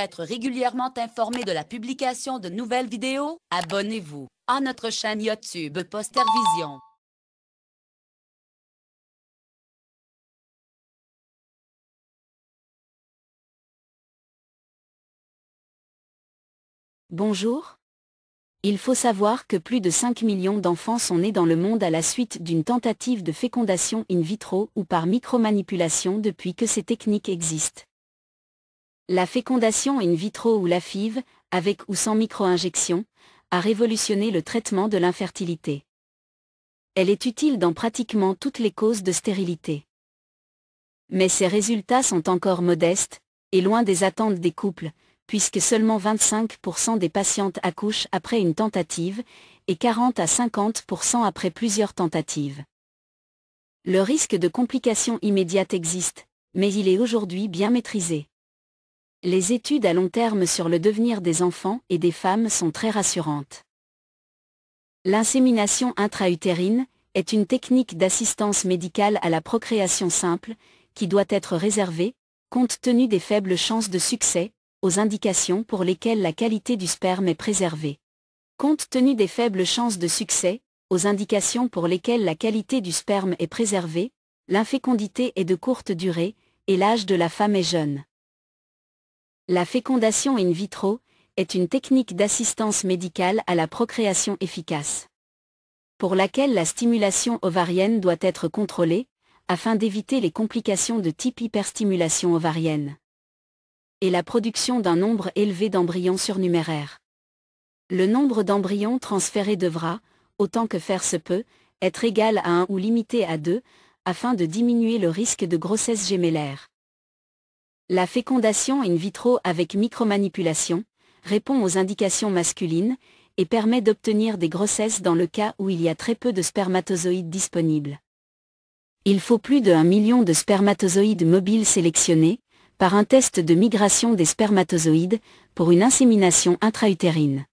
être régulièrement informé de la publication de nouvelles vidéos, abonnez-vous à notre chaîne YouTube Postervision. Bonjour. Il faut savoir que plus de 5 millions d'enfants sont nés dans le monde à la suite d'une tentative de fécondation in vitro ou par micromanipulation depuis que ces techniques existent. La fécondation in vitro ou la FIV, avec ou sans micro-injection, a révolutionné le traitement de l'infertilité. Elle est utile dans pratiquement toutes les causes de stérilité. Mais ses résultats sont encore modestes, et loin des attentes des couples, puisque seulement 25% des patientes accouchent après une tentative, et 40 à 50% après plusieurs tentatives. Le risque de complications immédiates existe, mais il est aujourd'hui bien maîtrisé. Les études à long terme sur le devenir des enfants et des femmes sont très rassurantes. L'insémination intra-utérine est une technique d'assistance médicale à la procréation simple, qui doit être réservée, compte tenu des faibles chances de succès, aux indications pour lesquelles la qualité du sperme est préservée. Compte tenu des faibles chances de succès, aux indications pour lesquelles la qualité du sperme est préservée, l'infécondité est de courte durée, et l'âge de la femme est jeune. La fécondation in vitro est une technique d'assistance médicale à la procréation efficace, pour laquelle la stimulation ovarienne doit être contrôlée, afin d'éviter les complications de type hyperstimulation ovarienne et la production d'un nombre élevé d'embryons surnuméraires. Le nombre d'embryons transférés devra, autant que faire se peut, être égal à 1 ou limité à 2, afin de diminuer le risque de grossesse gémellaire. La fécondation in vitro avec micromanipulation répond aux indications masculines et permet d'obtenir des grossesses dans le cas où il y a très peu de spermatozoïdes disponibles. Il faut plus de 1 million de spermatozoïdes mobiles sélectionnés, par un test de migration des spermatozoïdes, pour une insémination intra-utérine.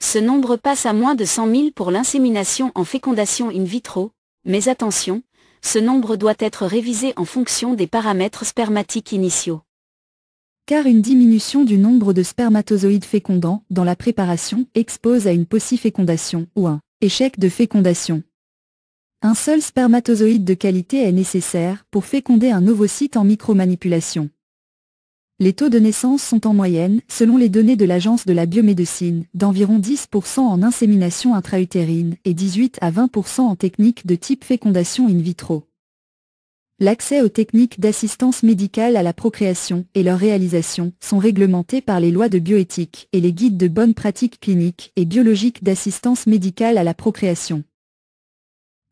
Ce nombre passe à moins de 100 000 pour l'insémination en fécondation in vitro, mais attention, ce nombre doit être révisé en fonction des paramètres spermatiques initiaux. Car une diminution du nombre de spermatozoïdes fécondants dans la préparation expose à une paucifécondation ou un échec de fécondation. Un seul spermatozoïde de qualité est nécessaire pour féconder un ovocyte en micromanipulation. Les taux de naissance sont en moyenne, selon les données de l'Agence de la biomédecine, d'environ 10% en insémination intra-utérine et 18 à 20% en technique de type fécondation in vitro. L'accès aux techniques d'assistance médicale à la procréation et leur réalisation sont réglementés par les lois de bioéthique et les guides de bonnes pratiques cliniques et biologiques d'assistance médicale à la procréation.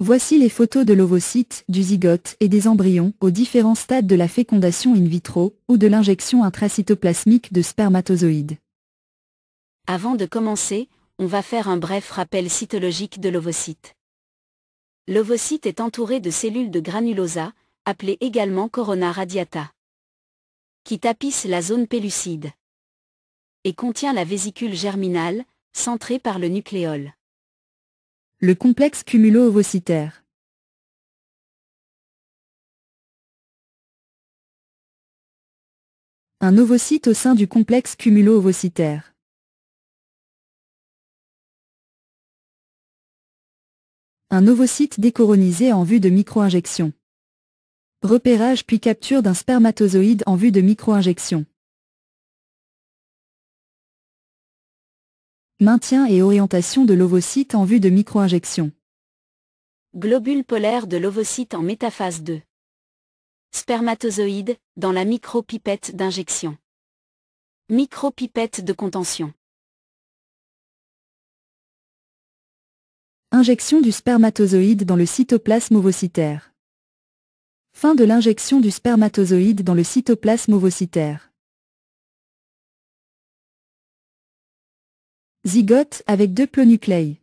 Voici les photos de l'ovocyte, du zygote et des embryons aux différents stades de la fécondation in vitro ou de l'injection intracytoplasmique de spermatozoïdes. Avant de commencer, on va faire un bref rappel cytologique de l'ovocyte. L'ovocyte est entouré de cellules de granulosa, appelées également corona radiata, qui tapissent la zone pellucide et contient la vésicule germinale, centrée par le nucléole. Le complexe cumulo-ovocytaire. Un ovocyte au sein du complexe cumulo-ovocytaire. Un ovocyte décoronisé en vue de micro-injection. Repérage puis capture d'un spermatozoïde en vue de micro-injection. Maintien et orientation de l'ovocyte en vue de micro-injection. Globule polaire de l'ovocyte en métaphase 2. Spermatozoïde, dans la micropipette d'injection. Micropipette de contention. Injection du spermatozoïde dans le cytoplasme ovocytaire. Fin de l'injection du spermatozoïde dans le cytoplasme ovocytaire. Zygote avec 2 plonucléi.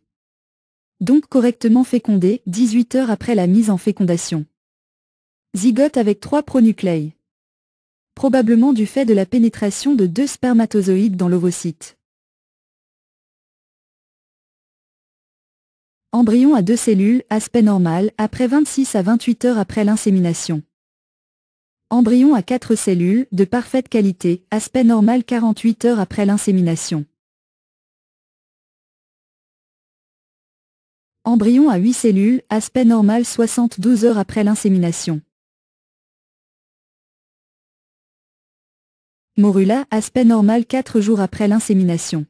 Donc correctement fécondé 18 heures après la mise en fécondation. Zygote avec 3 pronucléi. Probablement du fait de la pénétration de 2 spermatozoïdes dans l'ovocyte. Embryon à 2 cellules, aspect normal, après 26 à 28 heures après l'insémination. Embryon à 4 cellules, de parfaite qualité, aspect normal 48 heures après l'insémination. Embryon à 8 cellules, aspect normal 72 heures après l'insémination. Morula, aspect normal 4 jours après l'insémination.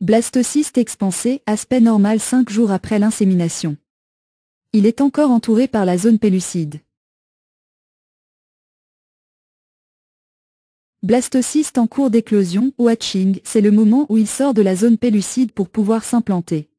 Blastocyste expansé, aspect normal 5 jours après l'insémination. Il est encore entouré par la zone pellucide. Blastocyste en cours d'éclosion ou hatching, c'est le moment où il sort de la zone pellucide pour pouvoir s'implanter.